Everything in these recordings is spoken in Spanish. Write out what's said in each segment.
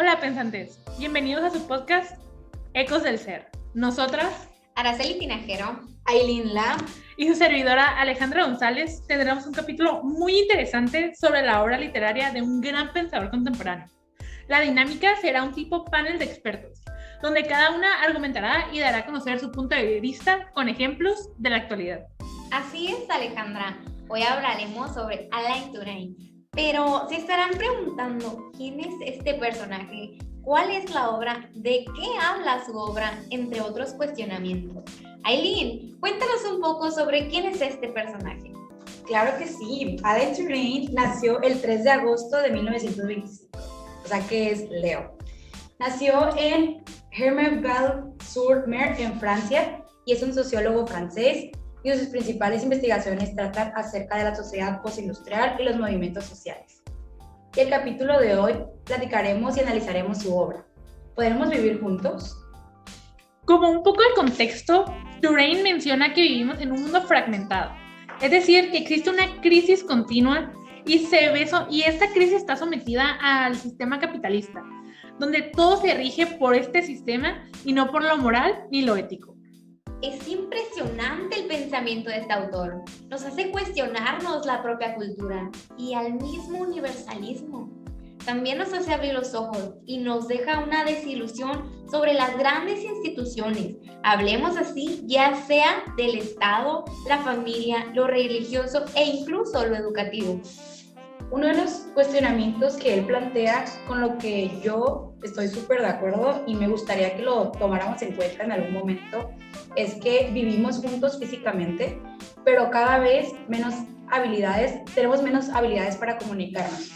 Hola pensantes, bienvenidos a su podcast Ecos del Ser. Nosotras, Araceli Tinajero, Aileen La y su servidora Alejandra González tendremos un capítulo muy interesante sobre la obra literaria de un gran pensador contemporáneo. La dinámica será un tipo panel de expertos, donde cada una argumentará y dará a conocer su punto de vista con ejemplos de la actualidad. Así es, Alejandra. Hoy hablaremos sobre Alain Touraine. Pero se estarán preguntando, ¿quién es este personaje? ¿Cuál es la obra? ¿De qué habla su obra? Entre otros cuestionamientos. Aileen, cuéntanos un poco sobre quién es este personaje. Claro que sí. Alain Touraine nació el 3 de agosto de 1925, o sea que es Leo. Nació en Herméval-sur-Mer, en Francia, y es un sociólogo francés, y sus principales investigaciones tratan acerca de la sociedad postindustrial y los movimientos sociales. Y el capítulo de hoy platicaremos y analizaremos su obra. ¿Podremos vivir juntos? Como un poco de contexto, Touraine menciona que vivimos en un mundo fragmentado, es decir, que existe una crisis continua y esta crisis está sometida al sistema capitalista, donde todo se rige por este sistema y no por lo moral ni lo ético. Es impresionante el pensamiento de este autor. Nos hace cuestionarnos la propia cultura y al mismo universalismo. También nos hace abrir los ojos y nos deja una desilusión sobre las grandes instituciones. Hablemos así, ya sea del Estado, la familia, lo religioso e incluso lo educativo. Uno de los cuestionamientos que él plantea, con lo que yo estoy súper de acuerdo y me gustaría que lo tomáramos en cuenta en algún momento, es que vivimos juntos físicamente, pero cada vez tenemos menos habilidades para comunicarnos.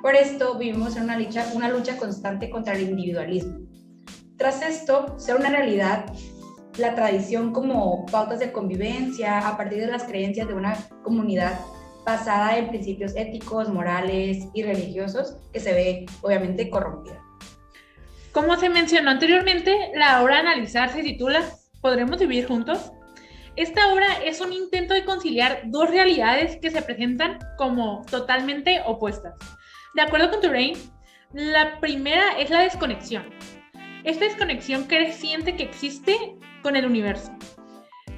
Por esto vivimos en una lucha constante contra el individualismo. Tras esto, ser una realidad, la tradición como pautas de convivencia a partir de las creencias de una comunidad basada en principios éticos, morales y religiosos, que se ve obviamente corrompida. Como se mencionó anteriormente, la obra a analizar se titula ¿Podremos vivir juntos? Esta obra es un intento de conciliar dos realidades que se presentan como totalmente opuestas. De acuerdo con Touraine, la primera es la desconexión. Esta desconexión creciente que existe con el universo.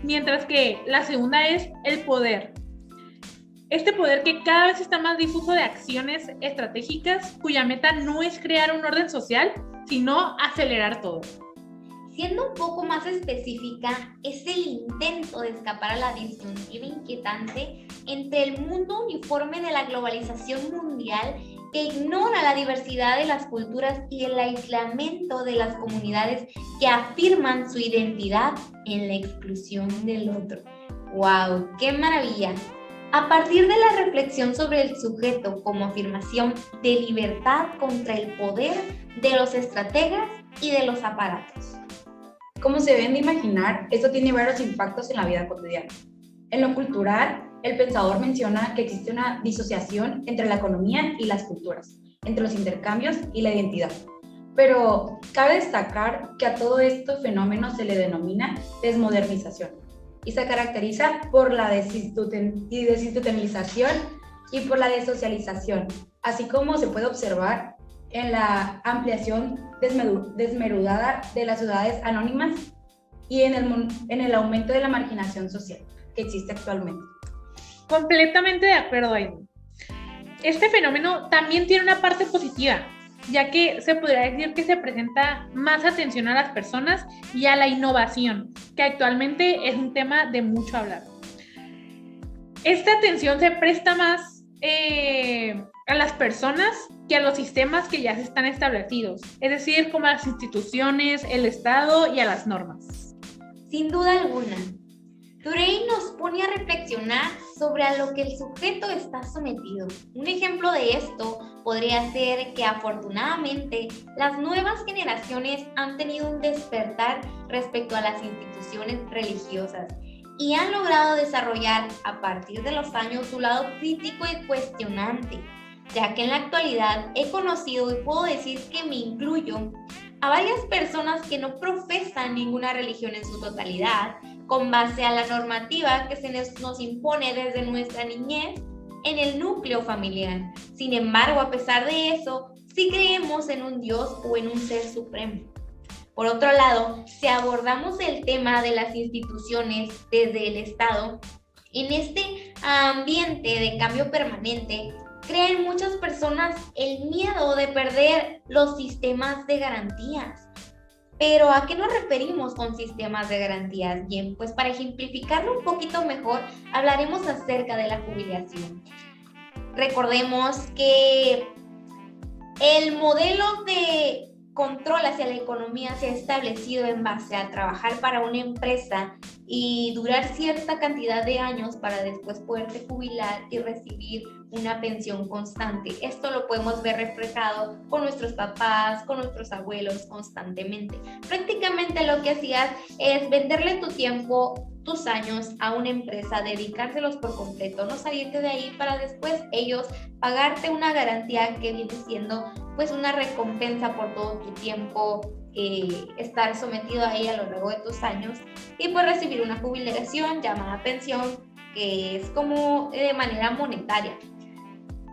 Mientras que la segunda es el poder. Este poder que cada vez está más difuso de acciones estratégicas cuya meta no es crear un orden social, sino acelerar todo. Siendo un poco más específica, es el intento de escapar a la disyuntiva inquietante entre el mundo uniforme de la globalización mundial que ignora la diversidad de las culturas y el aislamiento de las comunidades que afirman su identidad en la exclusión del otro. ¡Wow! ¡Qué maravilla! A partir de la reflexión sobre el sujeto como afirmación de libertad contra el poder de los estrategas y de los aparatos. Como se deben de imaginar, esto tiene varios impactos en la vida cotidiana. En lo cultural, el pensador menciona que existe una disociación entre la economía y las culturas, entre los intercambios y la identidad. Pero cabe destacar que a todo este fenómeno se le denomina desmodernización y se caracteriza por la desinstitucionalización y por la desocialización, así como se puede observar en la ampliación desmedurada de las ciudades anónimas y en el aumento de la marginación social que existe actualmente. Completamente de acuerdo, Aileen. Este fenómeno también tiene una parte positiva, ya que se podría decir que se presenta más atención a las personas y a la innovación, que actualmente es un tema de mucho hablar. Esta atención se presta más a las personas que a los sistemas que ya se están establecidos, es decir, como a las instituciones, el Estado y a las normas. Sin duda alguna, Touraine nos pone a reflexionar sobre a lo que el sujeto está sometido. Un ejemplo de esto podría ser que afortunadamente las nuevas generaciones han tenido un despertar respecto a las instituciones religiosas y han logrado desarrollar a partir de los años su lado crítico y cuestionante, ya que en la actualidad he conocido y puedo decir que me incluyo a varias personas que no profesan ninguna religión en su totalidad, con base a la normativa que se nos impone desde nuestra niñez en el núcleo familiar. Sin embargo, a pesar de eso, si creemos en un Dios o en un ser supremo. Por otro lado, si abordamos el tema de las instituciones desde el Estado, en este ambiente de cambio permanente, creen muchas personas el miedo de perder los sistemas de garantías. Pero ¿a qué nos referimos con sistemas de garantías? Bien, pues para ejemplificarlo un poquito mejor, hablaremos acerca de la jubilación. Recordemos que el modelo de control hacia la economía se ha establecido en base a trabajar para una empresa y durar cierta cantidad de años para después poderte jubilar y recibir una pensión constante. Esto lo podemos ver reflejado con nuestros papás, con nuestros abuelos constantemente. Prácticamente lo que hacías es venderle tu tiempo, tus años a una empresa, dedicárselos por completo, no salirte de ahí para después ellos pagarte una garantía que viene siendo pues una recompensa por todo tu tiempo, estar sometido a ella a lo largo de tus años y pues recibir una jubilación llamada pensión, que es como de manera monetaria.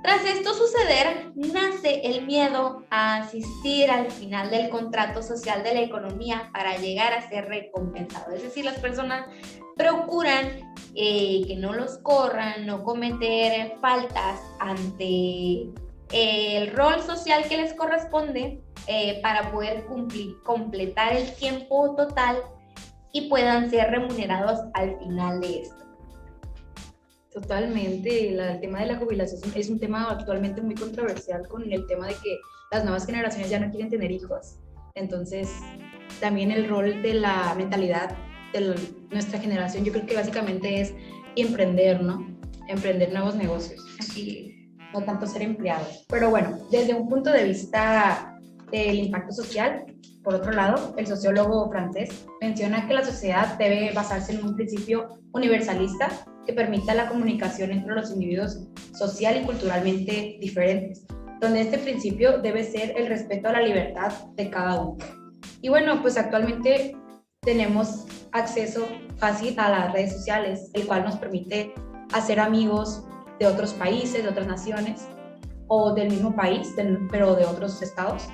Tras esto suceder, nace el miedo a asistir al final del contrato social de la economía para llegar a ser recompensado. Es decir, las personas procuran que no los corran, no cometer faltas ante el rol social que les corresponde para poder completar el tiempo total y puedan ser remunerados al final de esto. Totalmente, el tema de la jubilación es un tema actualmente muy controversial con el tema de que las nuevas generaciones ya no quieren tener hijos. Entonces, también el rol de la mentalidad de nuestra generación, yo creo que básicamente es emprender, ¿no? Emprender nuevos negocios. Así, no tanto ser empleados. Pero bueno, desde un punto de vista del impacto social, por otro lado, el sociólogo francés menciona que la sociedad debe basarse en un principio universalista que permita la comunicación entre los individuos social y culturalmente diferentes, donde este principio debe ser el respeto a la libertad de cada uno. Y bueno, pues actualmente tenemos acceso fácil a las redes sociales, el cual nos permite hacer amigos de otros países, de otras naciones, o del mismo país, pero de otros estados,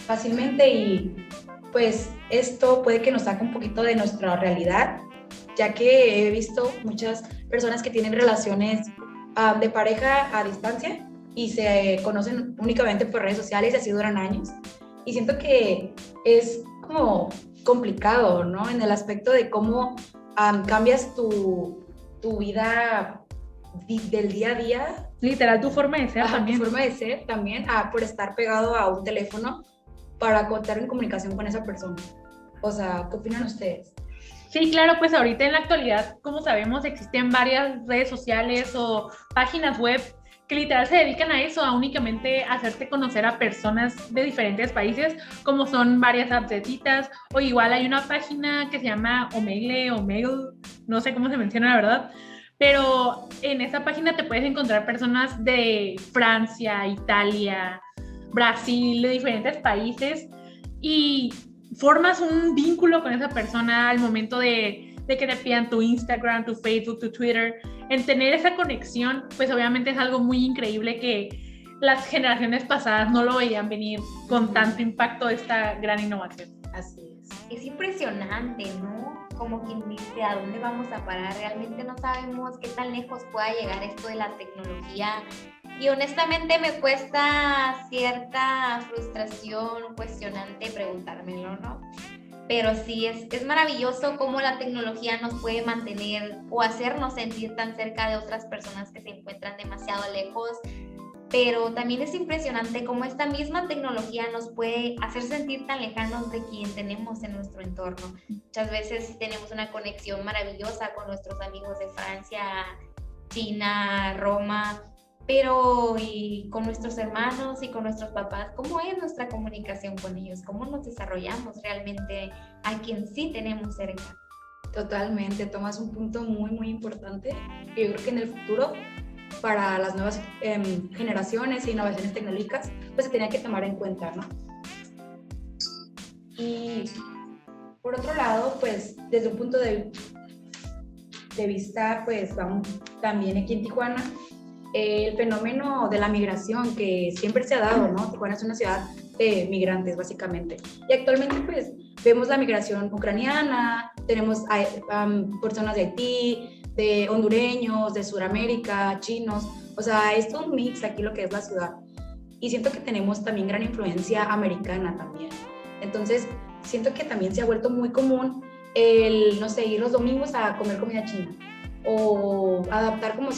fácilmente, y pues esto puede que nos saque un poquito de nuestra realidad, ya que he visto muchas personas que tienen relaciones de pareja a distancia y se conocen únicamente por redes sociales y así duran años. Y siento que es como complicado, ¿no? En el aspecto de cómo cambias tu vida del día a día. Literal, tu forma de ser también. Tu forma de ser también, por estar pegado a un teléfono para estar en comunicación con esa persona. O sea, ¿qué opinan ustedes? Sí, claro, pues ahorita en la actualidad, como sabemos, existen varias redes sociales o páginas web que literal se dedican a eso, a únicamente hacerte conocer a personas de diferentes países, como son varias apps de citas, o igual hay una página que se llama Omegle, no sé cómo se menciona la verdad, pero en esa página te puedes encontrar personas de Francia, Italia, Brasil, de diferentes países, y formas un vínculo con esa persona al momento de que te pidan tu Instagram, tu Facebook, tu Twitter. En tener esa conexión, pues obviamente es algo muy increíble que las generaciones pasadas no lo veían venir con tanto impacto de esta gran innovación. Así es. Es impresionante, ¿no? Como quien dice, ¿a dónde vamos a parar? Realmente no sabemos qué tan lejos pueda llegar esto de la tecnología. Y honestamente me cuesta cierta frustración cuestionante preguntármelo, ¿no? Pero sí, es maravilloso cómo la tecnología nos puede mantener o hacernos sentir tan cerca de otras personas que se encuentran demasiado lejos. Pero también es impresionante cómo esta misma tecnología nos puede hacer sentir tan lejanos de quien tenemos en nuestro entorno. Muchas veces tenemos una conexión maravillosa con nuestros amigos de Francia, China, Roma, pero y con nuestros hermanos y con nuestros papás, ¿cómo es nuestra comunicación con ellos? ¿Cómo nos desarrollamos realmente a quien sí tenemos cerca? Totalmente, tomas un punto muy, muy importante. Yo creo que en el futuro, para las nuevas generaciones e innovaciones tecnológicas, pues se tenía que tomar en cuenta, ¿no? Y por otro lado, pues desde un punto de vista, pues vamos también aquí en Tijuana, el fenómeno de la migración que siempre se ha dado, ¿no? Tijuana es una ciudad de migrantes, básicamente. Y actualmente, pues, vemos la migración ucraniana, tenemos personas de Haití, de hondureños, de Sudamérica, chinos. O sea, es un mix aquí lo que es la ciudad. Y siento que tenemos también gran influencia americana también. Entonces, siento que también se ha vuelto muy común el, no sé, ir los domingos a comer comida china o adaptar como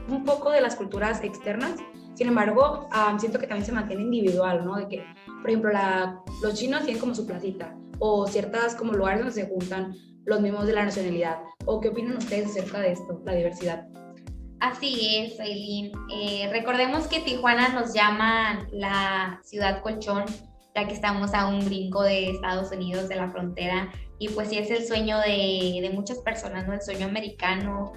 un poco de las culturas externas. Sin embargo, siento que también se mantiene individual, ¿no? De que, por ejemplo, los chinos tienen como su placita o ciertas como lugares donde se juntan los mismos de la nacionalidad. ¿O qué opinan ustedes acerca de esto, la diversidad? Así es, Aileen. Recordemos que Tijuana nos llaman la ciudad colchón, ya que estamos a un brinco de Estados Unidos, de la frontera, y pues sí es el sueño de muchas personas, ¿no? El sueño americano,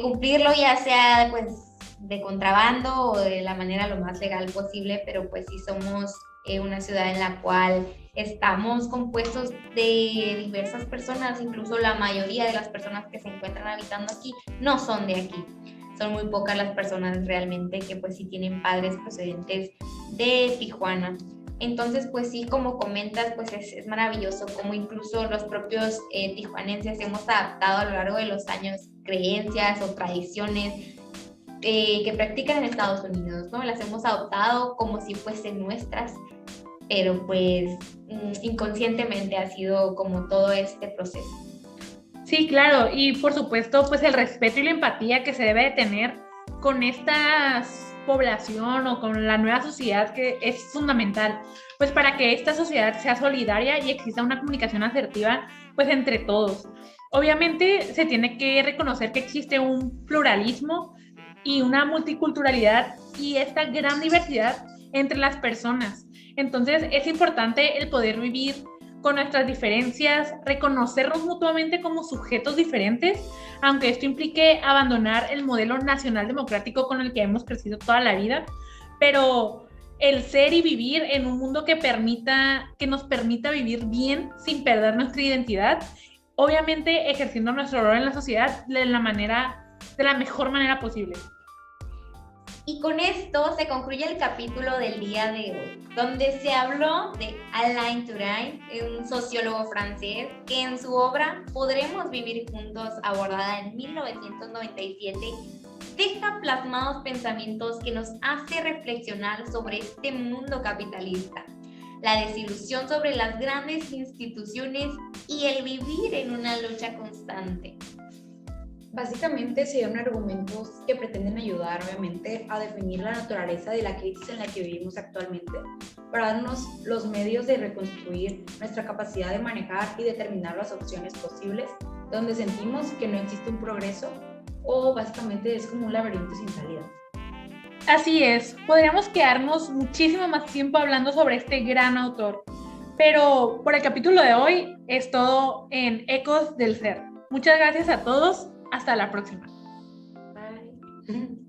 cumplirlo ya sea pues de contrabando o de la manera lo más legal posible, pero pues sí somos una ciudad en la cual estamos compuestos de diversas personas, incluso la mayoría de las personas que se encuentran habitando aquí no son de aquí. Son muy pocas las personas realmente que pues sí tienen padres procedentes de Tijuana. Entonces, pues sí, como comentas, pues es maravilloso como incluso los propios tijuanenses hemos adaptado a lo largo de los años creencias o tradiciones que practican en Estados Unidos, ¿no? Las hemos adoptado como si fuesen nuestras, pero pues inconscientemente ha sido como todo este proceso. Sí, claro, y por supuesto, pues el respeto y la empatía que se debe de tener con esta población o con la nueva sociedad que es fundamental, pues para que esta sociedad sea solidaria y exista una comunicación asertiva, pues entre todos. Obviamente se tiene que reconocer que existe un pluralismo y una multiculturalidad y esta gran diversidad entre las personas. Entonces es importante el poder vivir con nuestras diferencias, reconocernos mutuamente como sujetos diferentes, aunque esto implique abandonar el modelo nacional democrático con el que hemos crecido toda la vida, pero el ser y vivir en un mundo que nos permita vivir bien sin perder nuestra identidad, obviamente ejerciendo nuestro rol en la sociedad de la mejor manera posible. Y con esto se concluye el capítulo del día de hoy, donde se habló de Alain Touraine, un sociólogo francés que en su obra Podremos vivir juntos, abordada en 1997, deja plasmados pensamientos que nos hace reflexionar sobre este mundo capitalista, la desilusión sobre las grandes instituciones y el vivir en una lucha constante. Básicamente se dieron argumentos que pretenden ayudar, obviamente, a definir la naturaleza de la crisis en la que vivimos actualmente, para darnos los medios de reconstruir nuestra capacidad de manejar y determinar las opciones posibles, donde sentimos que no existe un progreso o básicamente es como un laberinto sin salida. Así es, podríamos quedarnos muchísimo más tiempo hablando sobre este gran autor, pero por el capítulo de hoy es todo en Ecos del Ser. Muchas gracias a todos. Hasta la próxima. Bye.